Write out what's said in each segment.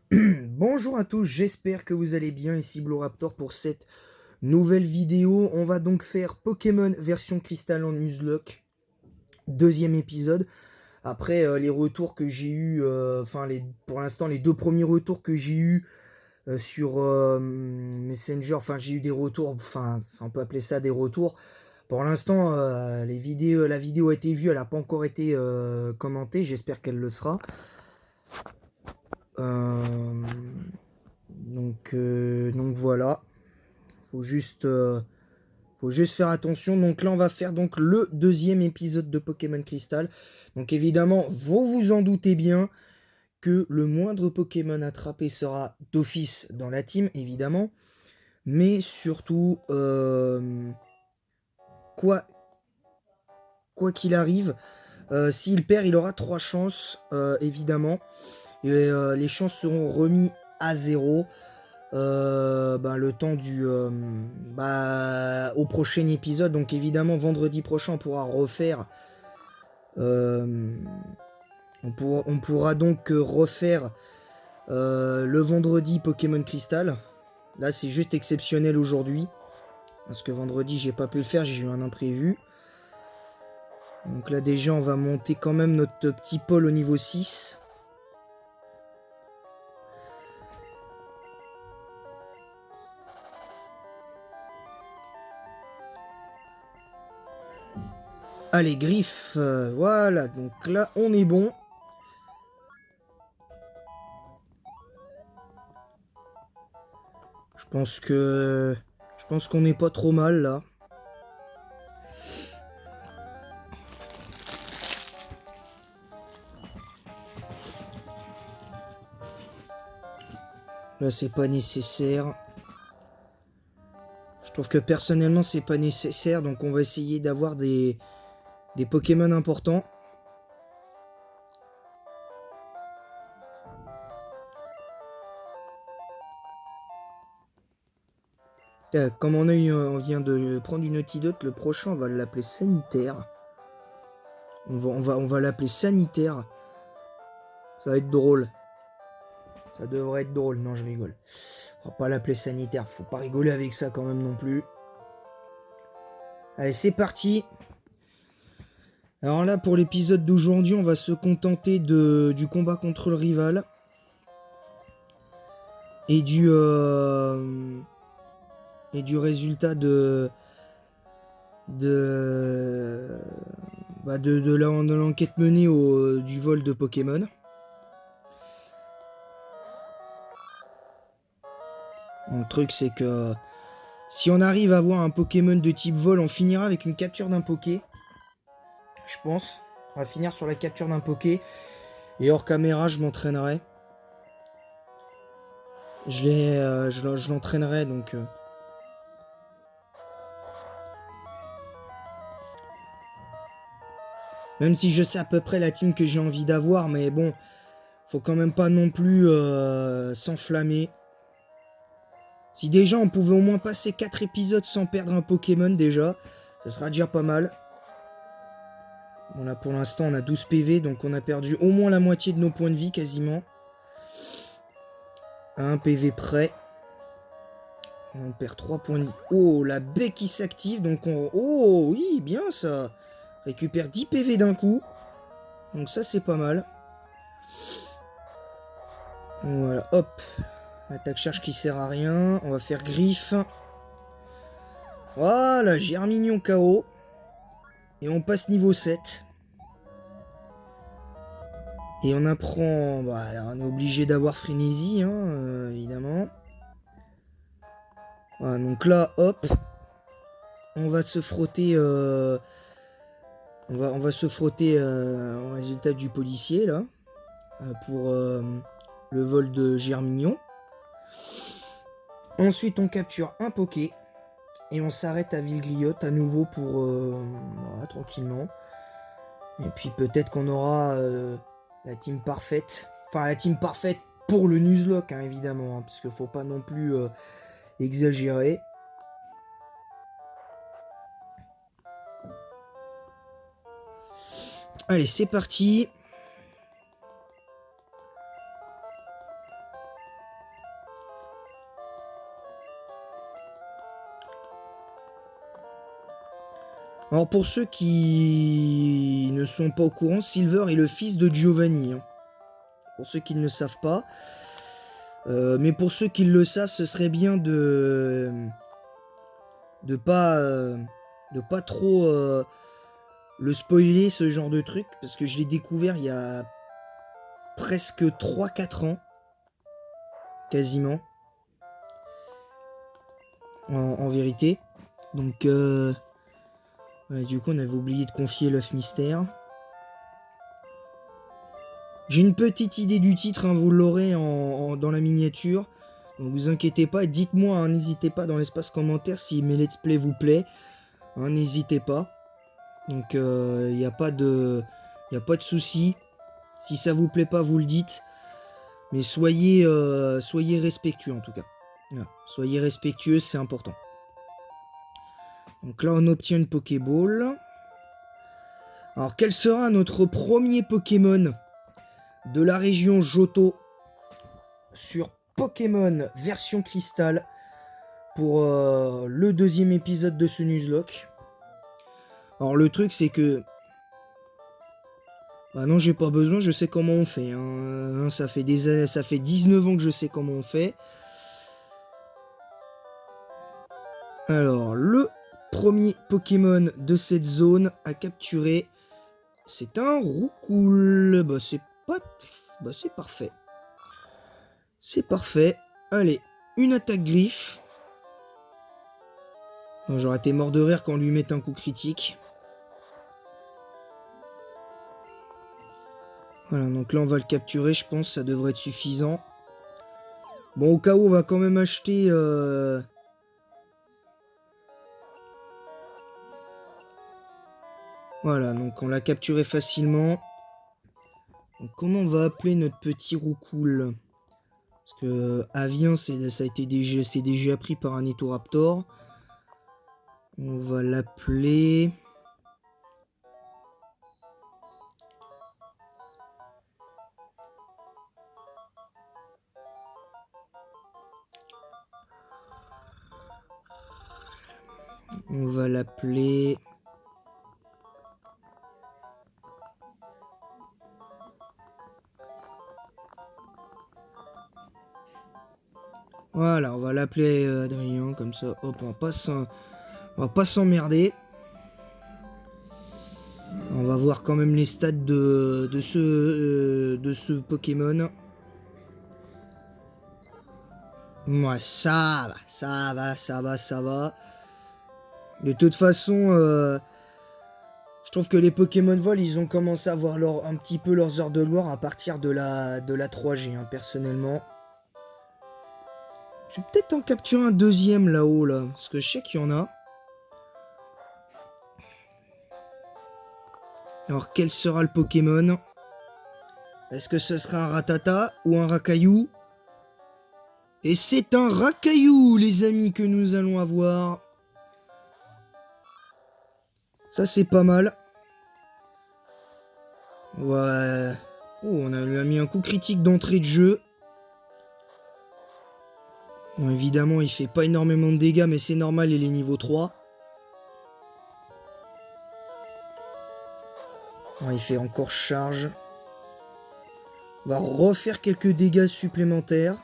Bonjour à tous, j'espère que vous allez bien, ici Bloraptor pour cette nouvelle vidéo. On va donc faire Pokémon version cristal en Nuzlocke, deuxième épisode. Après les retours que j'ai eu, pour l'instant les deux premiers retours que j'ai eu sur Messenger, enfin j'ai eu des retours, enfin on peut appeler ça des retours. Pour l'instant la vidéo a été vue, elle n'a pas encore été commentée, j'espère qu'elle le sera. Euh, donc voilà, faut juste, euh, faut juste faire attention. Donc là, on va faire donc le deuxième épisode de Pokémon Crystal. Donc évidemment, vous vous en doutez bien que le moindre Pokémon attrapé sera d'office dans la team, évidemment. Mais surtout, quoi quoi qu'il arrive, s'il perd, il aura 3 chances, évidemment. Et les chances seront remis à zéro. Le temps au prochain épisode. Donc évidemment, vendredi prochain, on pourra refaire. euh, on pourra donc refaire le vendredi Pokémon Crystal. Là, c'est juste exceptionnel aujourd'hui. Parce que vendredi, j'ai pas pu le faire, j'ai eu un imprévu. Donc là, déjà, on va monter quand même notre petit pôle au niveau 6. Allez, griffe. Voilà, donc là, on est bon. Je pense que... Je pense qu'on n'est pas trop mal, là. Là, c'est pas nécessaire. Je trouve que personnellement, c'est pas nécessaire. Donc, on va essayer d'avoir des Pokémon importants. Comme on vient de prendre une antidote, le prochain, on va l'appeler Sanitaire. On va l'appeler Sanitaire. Ça va être drôle. Ça devrait être drôle. Non, je rigole. On va pas l'appeler Sanitaire. Faut pas rigoler avec ça quand même non plus. Allez, c'est parti. Alors là, pour l'épisode d'aujourd'hui, on va se contenter du combat contre le rival. Et du résultat de, de l'enquête menée du vol de Pokémon. Bon, le truc, c'est que si on arrive à avoir un Pokémon de type vol, on finira avec une capture d'un Poké. Je pense. On va finir sur la capture d'un Poké. Et hors caméra, je m'entraînerai. Je l'entraînerai donc. Même si je sais à peu près la team que j'ai envie d'avoir, mais bon, faut quand même pas non plus s'enflammer. Si déjà on pouvait au moins passer 4 épisodes sans perdre un Pokémon déjà, ça sera déjà pas mal. Bon là pour l'instant on a 12 PV, donc on a perdu au moins la moitié de nos points de vie quasiment. À un PV près. On perd 3 points de vie. Oh, la baie qui s'active, donc on... Oh oui, bien ça. Récupère 10 PV d'un coup. Donc ça c'est pas mal. Voilà, hop. Attaque charge qui sert à rien. On va faire griffe. Voilà, Germignon KO. Et on passe niveau 7. Et on apprend... Bah, on est obligé d'avoir frénésie, hein, évidemment. Voilà, donc là, hop. On va se frotter... on va se frotter au résultat du policier, là. Pour le vol de Germignon. Ensuite, on capture un Poké. Et on s'arrête à Villegliotte à nouveau pour... voilà, tranquillement. Et puis peut-être qu'on aura la team parfaite. Enfin, la team parfaite pour le Nuzlocke, hein, évidemment. Hein, parce qu'il faut pas non plus exagérer. Allez, c'est parti. Alors pour ceux qui ne sont pas au courant, Silver est le fils de Giovanni. Hein. Pour ceux qui ne le savent pas. Mais pour ceux qui le savent, ce serait bien de pas trop le spoiler, ce genre de truc. Parce que je l'ai découvert il y a presque 3-4 ans. Quasiment. En vérité. Donc ouais, du coup on avait oublié de confier l'œuf mystère. J'ai une petite idée du titre, hein, vous l'aurez dans la miniature. Donc vous inquiétez pas, dites-moi, hein, n'hésitez pas dans l'espace commentaire si mes let's play vous plaît. Hein, n'hésitez pas. Donc il n'y a pas de souci. Si ça vous plaît pas, vous le dites. Mais soyez respectueux en tout cas. Voilà. Soyez respectueux, c'est important. Donc là on obtient une Pokéball. Alors quel sera notre premier Pokémon de la région Johto sur Pokémon version cristal pour le deuxième épisode de ce Nuzlocke. Alors le truc c'est que bah non, j'ai pas besoin, je sais comment on fait. Hein. Ça fait 19 ans que je sais comment on fait. Alors, le premier Pokémon de cette zone à capturer, c'est un Roucoule. Bah c'est parfait. C'est parfait. Allez, une attaque griffe. J'aurais été mort de rire quand on lui met un coup critique. Voilà, donc là on va le capturer, je pense, ça devrait être suffisant. Bon, au cas où, on va quand même acheter... Voilà, donc on l'a capturé facilement. Donc comment on va appeler notre petit Roucoule? Parce que Avien, c'est déjà pris par un Nitoraptor. On va l'appeler... On va l'appeler... Voilà, on va l'appeler Adrien, comme ça, hop, on va pas s'emmerder. On va voir quand même les stats de ce Pokémon. Ouais, ça va. De toute façon, je trouve que les Pokémon Vol, ils ont commencé à avoir un petit peu leurs heures de gloire à partir de la 3G, hein, personnellement. Je vais peut-être en capturer un deuxième là-haut, là. Parce que je sais qu'il y en a. Alors, quel sera le Pokémon? Est-ce que ce sera un Rattata ou un Rakaillou? Et c'est un Rakaillou, les amis, que nous allons avoir. Ça, c'est pas mal. Ouais. Oh, on lui a mis un coup critique d'entrée de jeu. Bon, évidemment, il fait pas énormément de dégâts, mais c'est normal, il est niveau 3. Ouais, il fait encore charge. On va refaire quelques dégâts supplémentaires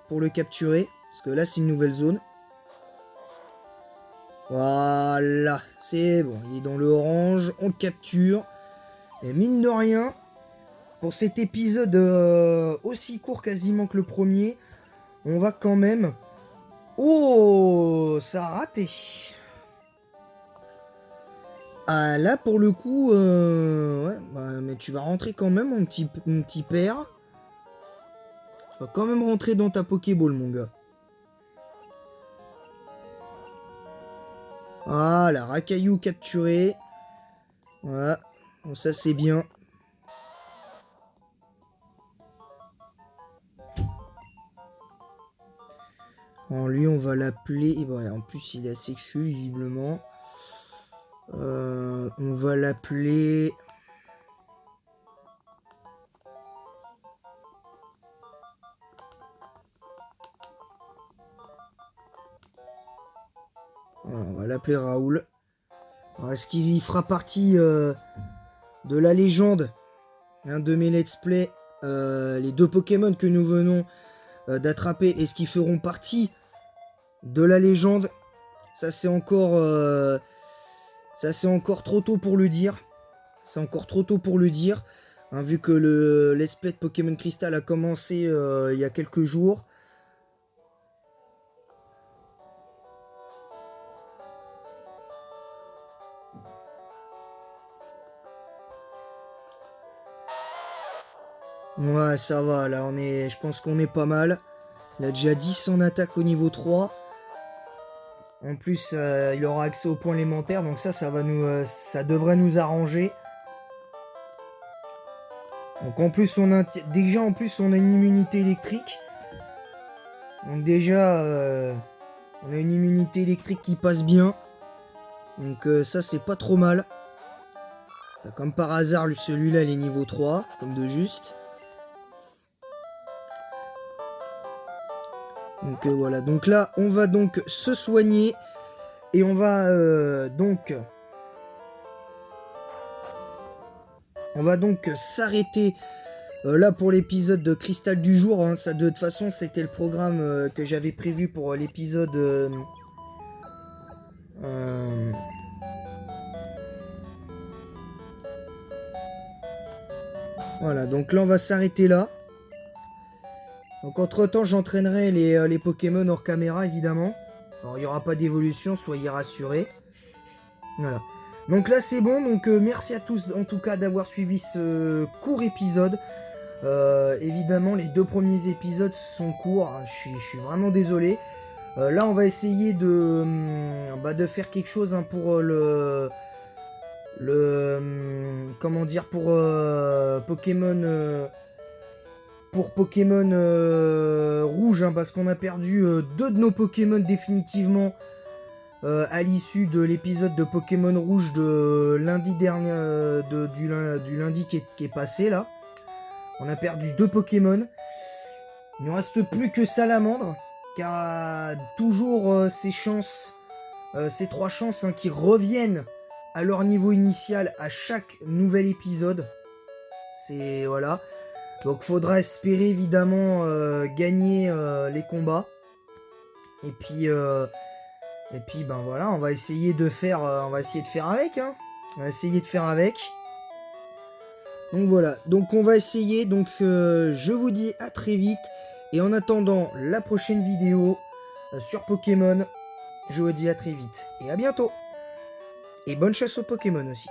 pour le capturer. Parce que là, c'est une nouvelle zone. Voilà, c'est bon. Il est dans le orange. On le capture. Et mine de rien, pour cet épisode aussi court quasiment que le premier, on va quand même... Oh, ça a raté. Ah là pour le coup, ouais, bah, mais tu vas rentrer quand même mon petit père. Tu vas quand même rentrer dans ta Pokéball mon gars. Voilà, Rakaillou capturé. Voilà, bon, ça c'est bien. Bon, lui on va l'appeler, bon, en plus il est assez sexueux visiblement. On va l'appeler... Voilà, on va l'appeler Raoul. Est-ce qu'il fera partie de la légende, hein, de mes let's play, les 2 Pokémon que nous venons d'attraper, est-ce qu'ils feront partie de la légende? Ça c'est encore trop tôt pour le dire. C'est encore trop tôt pour le dire, hein, vu que le let's play de Pokémon Crystal a commencé il y a quelques jours. Ouais, ça va, là, je pense qu'on est pas mal. Il a déjà 10 en attaque au niveau 3. En plus, il aura accès aux points élémentaires, donc ça ça devrait nous arranger. Donc en plus, déjà, en plus, on a une immunité électrique. Donc déjà, on a une immunité électrique qui passe bien. Donc ça, c'est pas trop mal. Comme par hasard, celui-là, il est niveau 3, comme de juste. Donc voilà, donc là on va donc se soigner et on va donc s'arrêter là pour l'épisode de Cristal du jour, hein. Ça, de toute façon c'était le programme que j'avais prévu pour l'épisode voilà, donc là on va s'arrêter là. Donc entre temps j'entraînerai les Pokémon hors caméra évidemment. Alors il n'y aura pas d'évolution, soyez rassurés. Voilà. Donc là c'est bon, donc merci à tous en tout cas d'avoir suivi ce court épisode. Évidemment les 2 premiers épisodes sont courts, hein, je suis vraiment désolé. Là on va essayer de faire quelque chose, hein, pour comment dire, pour Pokémon... pour Pokémon rouge, hein, parce qu'on a perdu 2 de nos Pokémon définitivement à l'issue de l'épisode de Pokémon rouge de lundi dernier, du lundi qui est passé là. On a perdu 2 Pokémon. Il ne reste plus que Salamandre, qui a toujours ces 3 chances, hein, qui reviennent à leur niveau initial à chaque nouvel épisode. C'est voilà. Donc faudra espérer évidemment gagner les combats. Et puis ben voilà, on va essayer de faire avec, hein. On va essayer de faire avec. Donc voilà, donc on va essayer, donc je vous dis à très vite. Et en attendant la prochaine vidéo sur Pokémon, je vous dis à très vite et à bientôt. Et bonne chasse aux Pokémon aussi.